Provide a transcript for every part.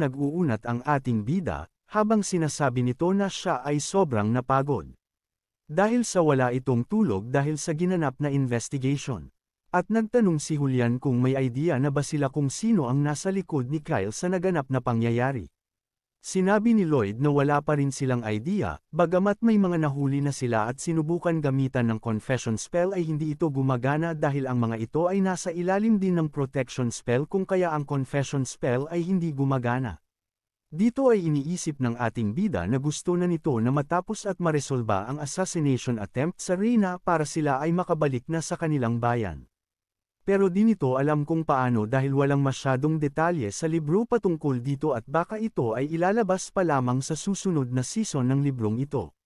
nag-uunat ang ating bida, habang sinasabi nito na siya ay sobrang napagod. Dahil sa wala itong tulog dahil sa ginanap na investigation. At nagtanong si Julian kung may idea na ba sila kung sino ang nasa likod ni Kyle sa naganap na pangyayari. Sinabi ni Lloyd na wala pa rin silang idea, bagamat may mga nahuli na sila at sinubukan gamitan ng confession spell ay hindi ito gumagana dahil ang mga ito ay nasa ilalim din ng protection spell kung kaya ang confession spell ay hindi gumagana. Dito ay iniisip ng ating bida na gusto na nito na matapos at maresolba ang assassination attempt sa Reyna para sila ay makabalik na sa kanilang bayan. Pero di nito alam kung paano dahil walang masyadong detalye sa libro patungkol dito at baka ito ay ilalabas pa lamang sa susunod na season ng librong ito.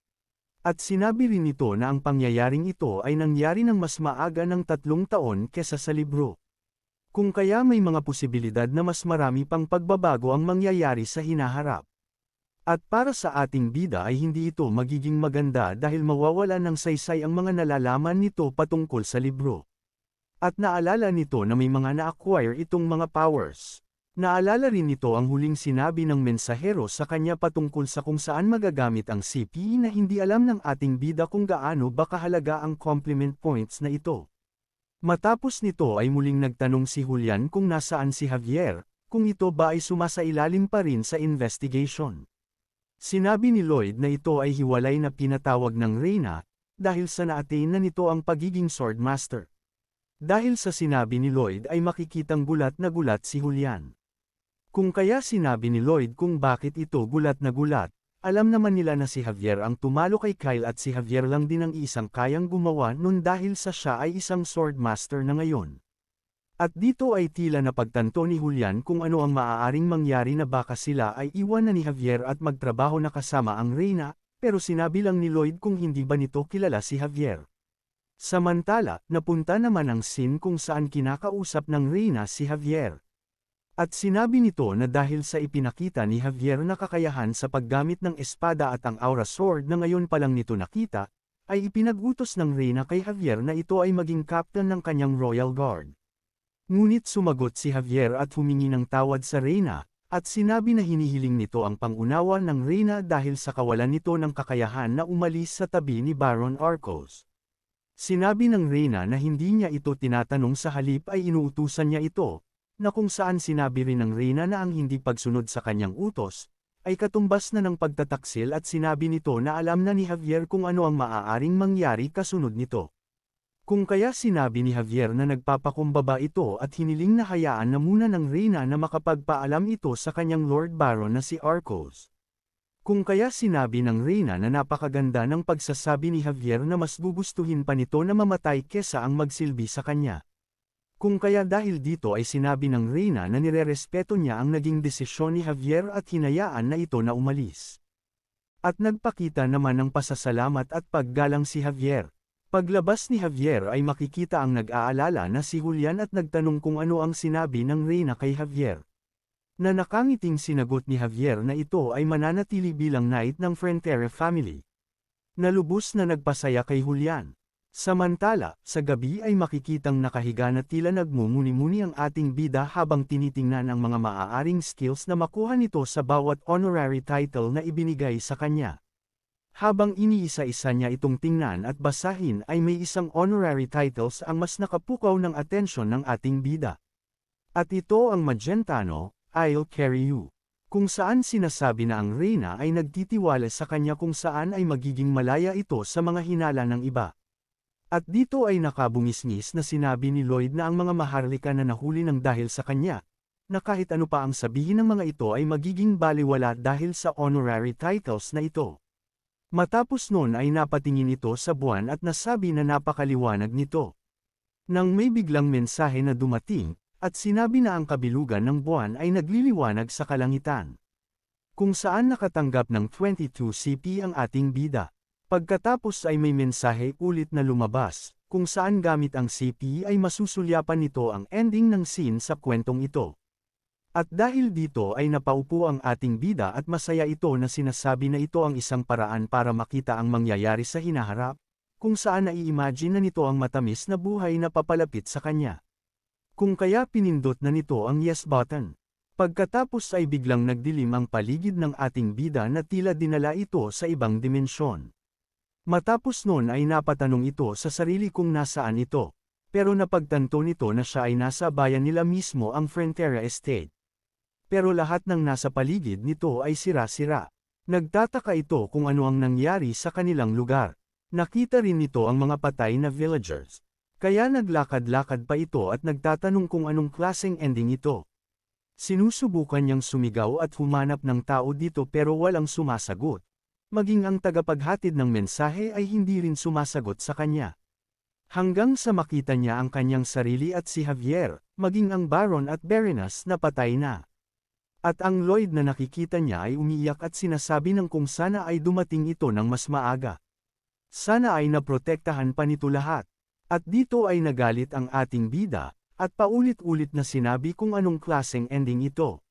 At sinabi rin nito na ang pangyayaring ito ay nangyari ng mas maaga ng 3 taon kesa sa libro. Kung kaya may mga posibilidad na mas marami pang pagbabago ang mangyayari sa hinaharap. At para sa ating bida ay hindi ito magiging maganda dahil mawawala ng saysay ang mga nalalaman nito patungkol sa libro. At naalala nito na may mga na-acquire itong mga powers. Naalala rin nito ang huling sinabi ng mensahero sa kanya patungkol sa kung saan magagamit ang CP na hindi alam ng ating bida kung gaano ba kahalaga ang compliment points na ito. Matapos nito ay muling nagtanong si Julian kung nasaan si Javier, kung ito ba ay sumasailalim pa rin sa investigation. Sinabi ni Lloyd na ito ay hiwalay na pinatawag ng Reyna, dahil sa na-attain na nito ang pagiging swordmaster. Dahil sa sinabi ni Lloyd ay makikitang gulat na gulat si Julian. Kung kaya sinabi ni Lloyd kung bakit ito gulat na gulat, alam naman nila na si Javier ang tumalo kay Kyle at si Javier lang din ang isang kayang gumawa nun dahil sa siya ay isang swordmaster na ngayon. At dito ay tila napagtanto ni Julian kung ano ang maaaring mangyari na baka sila ay iwan na ni Javier at magtrabaho na kasama ang Reyna, pero sinabi lang ni Lloyd kung hindi ba nito kilala si Javier. Samantala, napunta naman ang scene kung saan kinakausap ng Reyna si Javier. At sinabi nito na dahil sa ipinakita ni Javier na kakayahan sa paggamit ng espada at ang aura sword na ngayon pa lang nito nakita, ay ipinag-utos ng Reyna kay Javier na ito ay maging captain ng kanyang Royal Guard. Ngunit sumagot si Javier at humingi ng tawad sa Reyna, at sinabi na hinihiling nito ang pangunawa ng Reyna dahil sa kawalan nito ng kakayahan na umalis sa tabi ni Baron Arcos. Sinabi ng Reyna na hindi niya ito tinatanong sa halip ay inuutusan niya ito, na kung saan sinabi rin ng Reyna na ang hindi pagsunod sa kanyang utos, ay katumbas na ng pagtataksil at sinabi nito na alam na ni Javier kung ano ang maaaring mangyari kasunod nito. Kung kaya sinabi ni Javier na nagpapakumbaba ito at hiniling na hayaan na muna ng Reyna na makapagpaalam ito sa kanyang Lord Baron na si Arcos. Kung kaya sinabi ng Reyna na napakaganda ng pagsasabi ni Javier na mas gugustuhin pa nito na mamatay kesa ang magsilbi sa kanya. Kung kaya dahil dito ay sinabi ng Reyna na nirerespeto niya ang naging desisyon ni Javier at hinayaan na ito na umalis. At nagpakita naman ng pasasalamat at paggalang si Javier. Paglabas ni Javier ay makikita ang nag-aalala na si Julian at nagtanong kung ano ang sinabi ng Reyna kay Javier. Na nakangiting sinagot ni Javier na ito ay mananatili bilang knight ng Frontera family. Nalubos na nagpasaya kay Julian. Samantala, sa gabi ay makikitang nakahiga na tila nagmumuni-muni ang ating bida habang tinitingnan ang mga maaaring skills na makuha nito sa bawat honorary title na ibinigay sa kanya. Habang iniisa-isa niya itong tingnan at basahin ay may isang honorary titles ang mas nakapukaw ng atensyon ng ating bida. At ito ang Magentano, I'll carry you. Kung saan sinasabi na ang Reyna ay nagtitiwala sa kanya kung saan ay magiging malaya ito sa mga hinala ng iba. At dito ay nakabungis-ngis na sinabi ni Lloyd na ang mga maharlika na nahuli ng dahil sa kanya, na kahit ano pa ang sabihin ng mga ito ay magiging baliwala dahil sa honorary titles na ito. Matapos noon ay napatingin ito sa buwan at nasabi na napakaliwanag nito. Nang may biglang mensahe na dumating, at sinabi na ang kabilugan ng buwan ay nagliliwanag sa kalangitan. Kung saan nakatanggap ng 22 CP ang ating bida. Pagkatapos ay may mensahe ulit na lumabas, kung saan gamit ang CP ay masusulyapan nito ang ending ng scene sa kwentong ito. At dahil dito ay napaupo ang ating bida at masaya ito na sinasabi na ito ang isang paraan para makita ang mangyayari sa hinaharap, kung saan nai-imagine na nito ang matamis na buhay na papalapit sa kanya. Kung kaya pinindot na nito ang yes button. Pagkatapos ay biglang nagdilim ang paligid ng ating bida na tila dinala ito sa ibang dimensyon. Matapos noon ay napatanong ito sa sarili kung nasaan ito, pero napagtanto nito na siya ay nasa bayan nila mismo ang Frontera Estate. Pero lahat ng nasa paligid nito ay sira-sira. Nagtataka ito kung ano ang nangyari sa kanilang lugar. Nakita rin nito ang mga patay na villagers. Kaya naglakad-lakad pa ito at nagtatanong kung anong klaseng ending ito. Sinusubukan niyang sumigaw at humanap ng tao dito pero walang sumasagot. Maging ang tagapaghatid ng mensahe ay hindi rin sumasagot sa kanya. Hanggang sa makita niya ang kanyang sarili at si Javier, maging ang Baron at Baroness na patay na. At ang Lloyd na nakikita niya ay umiiyak at sinasabi ng kung sana ay dumating ito ng mas maaga. Sana ay naprotektahan pa nito lahat. At dito ay nagalit ang ating bida, at paulit-ulit na sinabi kung anong klaseng ending ito.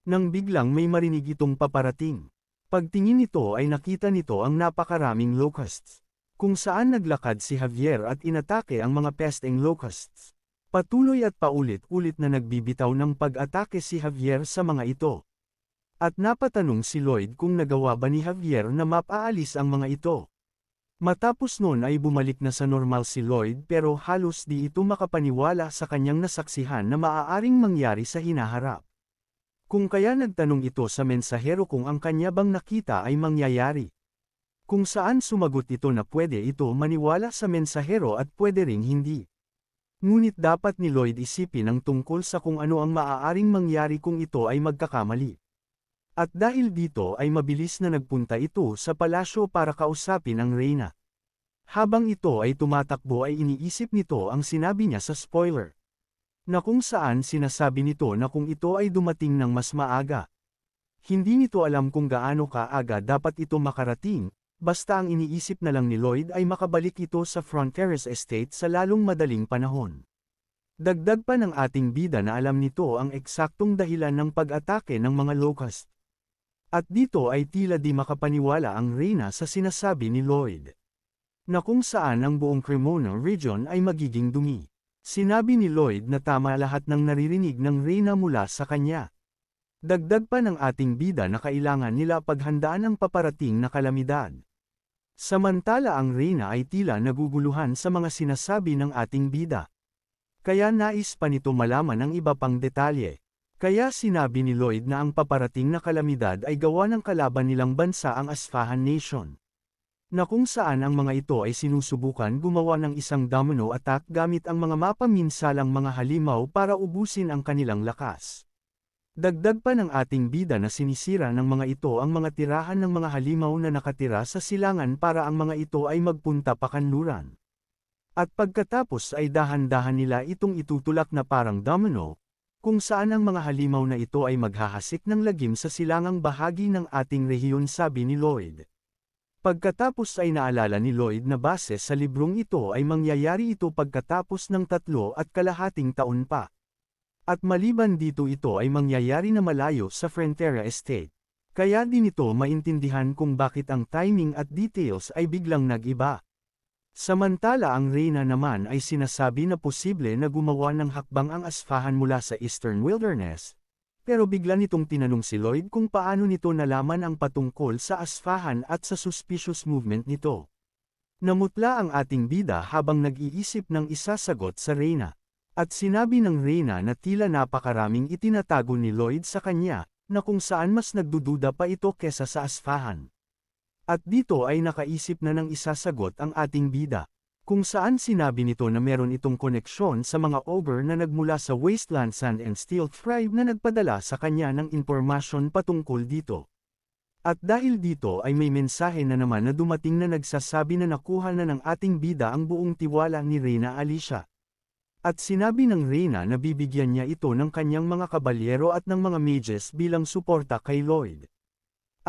Nang biglang may marinig itong paparating. Pagtingin nito ay nakita nito ang napakaraming locusts. Kung saan naglakad si Javier at inatake ang mga pesteng locusts. Patuloy at paulit-ulit na nagbibitaw ng pag-atake si Javier sa mga ito. At napatanong si Lloyd kung nagawa ba ni Javier na mapaalis ang mga ito. Matapos noon ay bumalik na sa normal si Lloyd pero halos di ito makapaniwala sa kanyang nasaksihan na maaaring mangyari sa hinaharap. Kung kaya nagtanong ito sa mensahero kung ang kanya bang nakita ay mangyayari. Kung saan sumagot ito na pwede ito maniwala sa mensahero at pwede ring hindi. Ngunit dapat ni Lloyd isipin ang tungkol sa kung ano ang maaaring mangyari kung ito ay magkakamali. At dahil dito ay mabilis na nagpunta ito sa palasyo para kausapin ang reyna. Habang ito ay tumatakbo ay iniisip nito ang sinabi niya sa spoiler. Na kung saan sinasabi nito na kung ito ay dumating ng mas maaga. Hindi nito alam kung gaano kaaga dapat ito makarating, basta ang iniisip na lang ni Lloyd ay makabalik ito sa Fronteras Estate sa lalong madaling panahon. Dagdag pa ng ating bida na alam nito ang eksaktong dahilan ng pag-atake ng mga locust. At dito ay tila di makapaniwala ang reyna sa sinasabi ni Lloyd. Na kung saan ang buong Cremona region ay magiging dumi. Sinabi ni Lloyd na tama lahat ng naririnig ng reyna mula sa kanya. Dagdag pa ng ating bida na kailangan nila paghandaan ang paparating na kalamidad. Samantala ang reyna ay tila naguguluhan sa mga sinasabi ng ating bida. Kaya nais pa nito malaman ang iba pang detalye. Kaya sinabi ni Lloyd na ang paparating na kalamidad ay gawa ng kalaban nilang bansa ang Asfahan Nation. Na kung saan ang mga ito ay sinusubukan gumawa ng isang domino attack gamit ang mga mapaminsalang mga halimaw para ubusin ang kanilang lakas. Dagdag pa ng ating bida na sinisira ng mga ito ang mga tirahan ng mga halimaw na nakatira sa silangan para ang mga ito ay magpunta pa kanluran. At pagkatapos ay dahan-dahan nila itong itutulak na parang domino, kung saan ang mga halimaw na ito ay maghahasik ng lagim sa silangang bahagi ng ating rehiyon sabi ni Lloyd. Pagkatapos ay naalala ni Lloyd na base sa librong ito ay mangyayari ito pagkatapos ng 3.5 taon pa. At maliban dito ito ay mangyayari na malayo sa Frontera Estate. Kaya din ito maintindihan kung bakit ang timing at details ay biglang nag-iba. Samantala ang reyna naman ay sinasabi na posible na gumawa ng hakbang ang Asfahan mula sa Eastern Wilderness, pero bigla nitong tinanong si Lloyd kung paano nito nalaman ang patungkol sa Asfahan at sa suspicious movement nito. Namutla ang ating bida habang nag-iisip ng isasagot sa reyna, at sinabi ng reyna na tila napakaraming itinatago ni Lloyd sa kanya, na kung saan mas nagdududa pa ito kesa sa Asfahan. At dito ay nakaisip na ng isasagot ang ating bida, kung saan sinabi nito na meron itong koneksyon sa mga ogre na nagmula sa Wasteland Sand and Steel Tribe na nagpadala sa kanya ng impormasyon patungkol dito. At dahil dito ay may mensahe na naman na dumating na nagsasabi na nakuha na ng ating bida ang buong tiwala ni Reyna Alicia. At sinabi ng reyna na bibigyan niya ito ng kanyang mga kabalyero at ng mga mages bilang suporta kay Lloyd.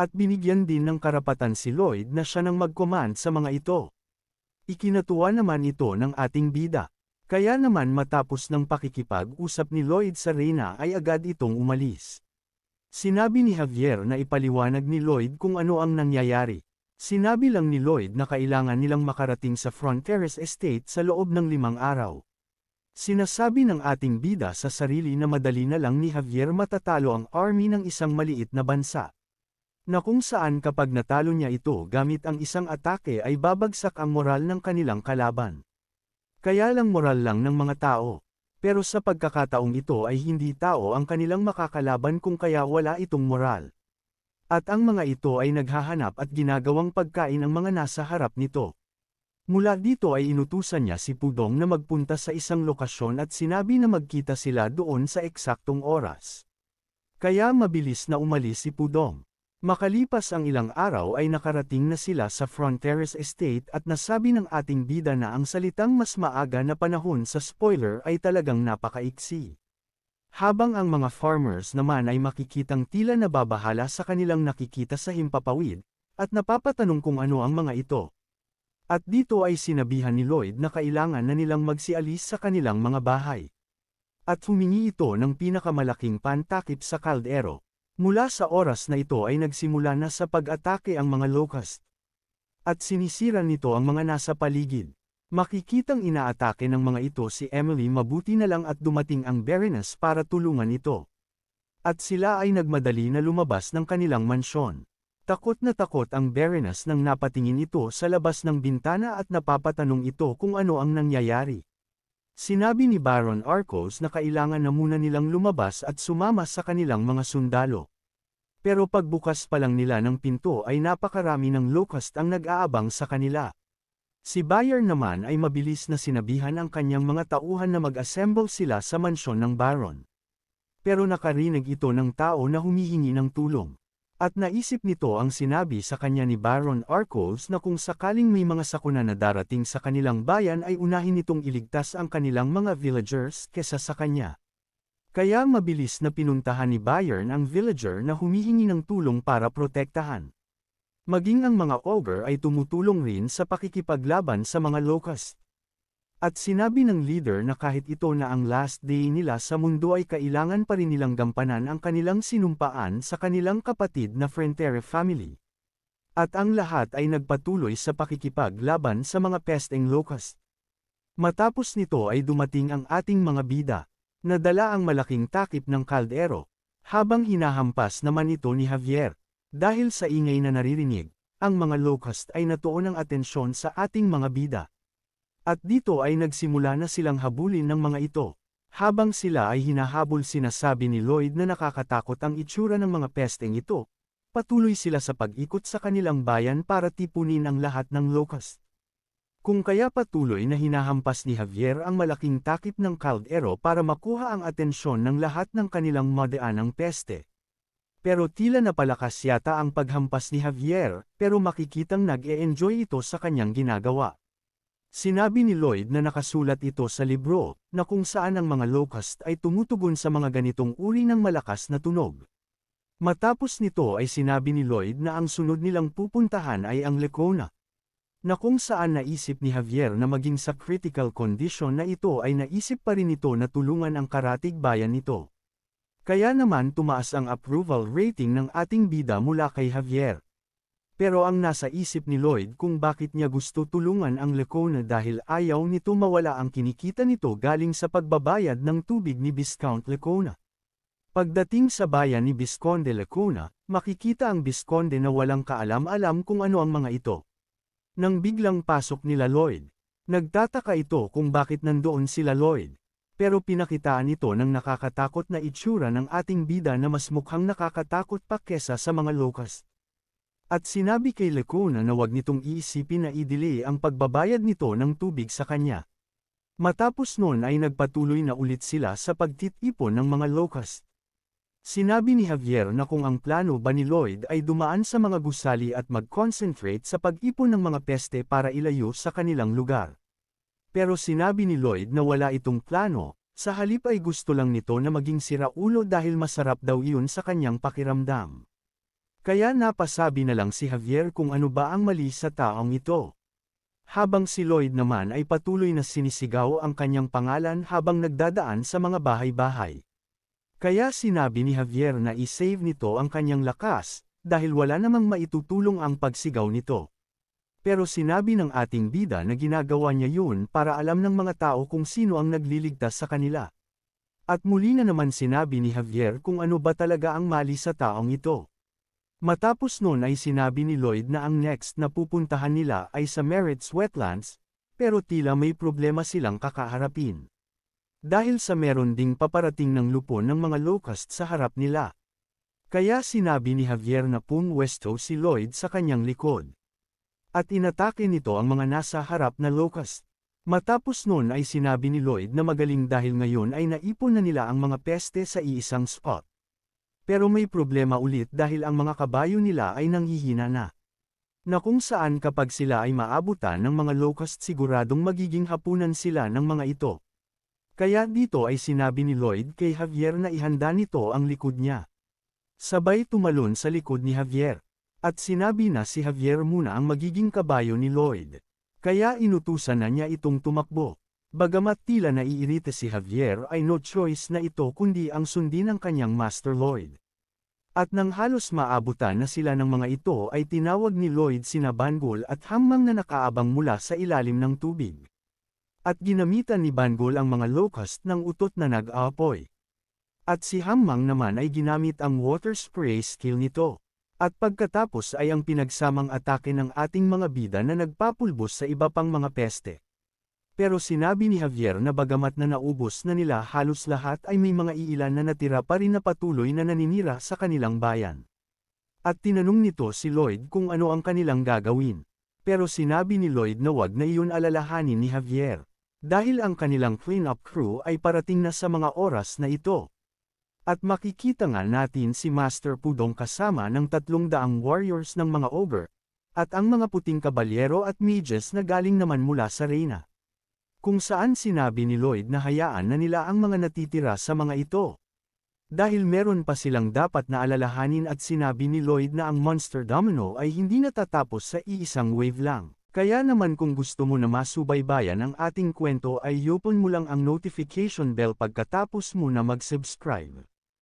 At binigyan din ng karapatan si Lloyd na siya nang mag-command sa mga ito. Ikinatuwa naman ito ng ating bida. Kaya naman matapos ng pakikipag-usap ni Lloyd sa reyna ay agad itong umalis. Sinabi ni Javier na ipaliwanag ni Lloyd kung ano ang nangyayari. Sinabi lang ni Lloyd na kailangan nilang makarating sa Fronteras Estate sa loob ng 5 araw. Sinasabi ng ating bida sa sarili na madali na lang ni Javier matatalo ang army ng isang maliit na bansa. Na kung saan kapag natalo niya ito gamit ang isang atake ay babagsak ang moral ng kanilang kalaban. Kaya lang moral lang ng mga tao. Pero sa pagkakataong ito ay hindi tao ang kanilang makakalaban kung kaya wala itong moral. At ang mga ito ay naghahanap at ginagawang pagkain ang mga nasa harap nito. Mula dito ay inutusan niya si Pudong na magpunta sa isang lokasyon at sinabi na magkita sila doon sa eksaktong oras. Kaya mabilis na umalis si Pudong. Makalipas ang ilang araw ay nakarating na sila sa Fronteras Estate at nasabi ng ating bida na ang salitang mas maaga na panahon sa spoiler ay talagang napakaiksi. Habang ang mga farmers naman ay makikitang tila nababahala sa kanilang nakikita sa himpapawid, at napapatanong kung ano ang mga ito. At dito ay sinabihan ni Lloyd na kailangan na nilang magsialis sa kanilang mga bahay. At humingi ito ng pinakamalaking pantakip sa kaldero. Mula sa oras na ito ay nagsimula na sa pag-atake ang mga locust. At sinisira nito ang mga nasa paligid. Makikitang inaatake ng mga ito si Emily, mabuti na lang at dumating ang Baroness para tulungan ito. At sila ay nagmadali na lumabas ng kanilang mansyon. Takot na takot ang Baroness nang napatingin ito sa labas ng bintana at napapatanong ito kung ano ang nangyayari. Sinabi ni Baron Arcos na kailangan na muna nilang lumabas at sumama sa kanilang mga sundalo. Pero pagbukas pa lang nila ng pinto ay napakarami ng locust ang nag-aabang sa kanila. Si Bayer naman ay mabilis na sinabihan ang kanyang mga tauhan na mag-assemble sila sa mansyon ng Baron. Pero nakarinig ito ng tao na humihingi ng tulong. At naisip nito ang sinabi sa kanya ni Baron Arcos na kung sakaling may mga sakuna na darating sa kanilang bayan ay unahin nitong iligtas ang kanilang mga villagers kesa sa kanya. Kaya mabilis na pinuntahan ni Bayern ang villager na humihingi ng tulong para protektahan. Maging ang mga ogre ay tumutulong rin sa pakikipaglaban sa mga locust. At sinabi ng leader na kahit ito na ang last day nila sa mundo ay kailangan pa rin nilang gampanan ang kanilang sinumpaan sa kanilang kapatid na Frontier family. At ang lahat ay nagpatuloy sa pakikipaglaban sa mga pesteng locust. Matapos nito ay dumating ang ating mga bida. Nadala ang malaking takip ng kaldero. Habang hinahampas naman ito ni Javier. Dahil sa ingay na naririnig, ang mga locust ay natuon ng atensyon sa ating mga bida. At dito ay nagsimula na silang habulin ng mga ito. Habang sila ay hinahabol, sinasabi ni Lloyd na nakakatakot ang itsura ng mga pesteng ito. Patuloy sila sa pag-ikot sa kanilang bayan para tipunin ang lahat ng locust. Kung kaya patuloy na hinahampas ni Javier ang malaking takip ng kaldero para makuha ang atensyon ng lahat ng kanilang madaanang peste. Pero tila napalakas yata ang paghampas ni Javier, pero makikitang nag-e-enjoy ito sa kanyang ginagawa. Sinabi ni Lloyd na nakasulat ito sa libro, na kung saan ang mga locust ay tumutugon sa mga ganitong uri ng malakas na tunog. Matapos nito ay sinabi ni Lloyd na ang sunod nilang pupuntahan ay ang Lacona. Na kung saan naisip ni Javier na maging sa critical condition na ito ay naisip pa rin ito na tulungan ang karatig bayan nito. Kaya naman tumaas ang approval rating ng ating bida mula kay Javier. Pero ang nasa isip ni Lloyd kung bakit niya gusto tulungan ang Lacona dahil ayaw nito mawala ang kinikita nito galing sa pagbabayad ng tubig ni Viscount Lacona. Pagdating sa bayan ni Visconde Lacona, makikita ang Visconde na walang kaalam-alam kung ano ang mga ito. Nang biglang pasok nila Lloyd, nagtataka ito kung bakit nandoon sila Lloyd. Pero pinakitaan ito ng nakakatakot na itsura ng ating bida na mas mukhang nakakatakot pa kesa sa mga locust. At sinabi kay Lacona na wag nitong iisipin na i-delay ang pagbabayad nito ng tubig sa kanya. Matapos noon ay nagpatuloy na ulit sila sa pagtitipon ng mga locust. Sinabi ni Javier na kung ang plano ba ni Lloyd ay dumaan sa mga gusali at mag-concentrate sa pag-ipon ng mga peste para ilayo sa kanilang lugar. Pero sinabi ni Lloyd na wala itong plano, sa halip ay gusto lang nito na maging siraulo dahil masarap daw iyon sa kanyang pakiramdam. Kaya napasabi na lang si Javier kung ano ba ang mali sa taong ito. Habang si Lloyd naman ay patuloy na sinisigaw ang kanyang pangalan habang nagdadaan sa mga bahay-bahay. Kaya sinabi ni Javier na i-save nito ang kanyang lakas, dahil wala namang maitutulong ang pagsigaw nito. Pero sinabi ng ating bida na ginagawa niya yun para alam ng mga tao kung sino ang nagliligtas sa kanila. At muli na naman sinabi ni Javier kung ano ba talaga ang mali sa taong ito. Matapos noon ay sinabi ni Lloyd na ang next na pupuntahan nila ay sa Merritt's Wetlands, pero tila may problema silang kakaharapin. Dahil sa meron ding paparating ng lupon ng mga locust sa harap nila. Kaya sinabi ni Javier na pumwesto si Lloyd sa kanyang likod. At inatake nito ang mga nasa harap na locust. Matapos noon ay sinabi ni Lloyd na magaling dahil ngayon ay naipon na nila ang mga peste sa iisang spot. Pero may problema ulit dahil ang mga kabayo nila ay nanghihina na. Na kung saan kapag sila ay maabutan ng mga locust siguradong magiging hapunan sila ng mga ito. Kaya dito ay sinabi ni Lloyd kay Javier na ihanda nito ang likod niya. Sabay tumalon sa likod ni Javier. At sinabi na si Javier muna ang magiging kabayo ni Lloyd. Kaya inutusan na niya itong tumakbo. Bagamat tila naiirita si Javier ay no choice na ito kundi ang sundin ng kanyang Master Lloyd. At nang halos maabutan na sila ng mga ito ay tinawag ni Lloyd sina Bangol at Hammang na nakaabang mula sa ilalim ng tubig. At ginamitan ni Bangol ang mga locust ng utot na nag-aapoy. At si Hammang naman ay ginamit ang water spray skill nito. At pagkatapos ay ang pinagsamang atake ng ating mga bida na nagpapulbos sa iba pang mga peste. Pero sinabi ni Javier na bagamat na naubos na nila halos lahat ay may mga iilan na natira pa rin na patuloy na naninira sa kanilang bayan. At tinanong nito si Lloyd kung ano ang kanilang gagawin. Pero sinabi ni Lloyd na wag na iyon alalahanin ni Javier. Dahil ang kanilang clean-up crew ay parating na sa mga oras na ito. At makikita nga natin si Master Pudong kasama ng 300 warriors ng mga ogre. At ang mga puting kabalyero at mages na galing naman mula sa Reyna. Kung saan sinabi ni Lloyd na hayaan na nila ang mga natitira sa mga ito. Dahil meron pa silang dapat na alalahanin at sinabi ni Lloyd na ang Monster Domino ay hindi natatapos sa iisang wave lang. Kaya naman kung gusto mo na masubaybayan ang ating kwento ay i-open mo lang ang notification bell pagkatapos mo na mag-subscribe.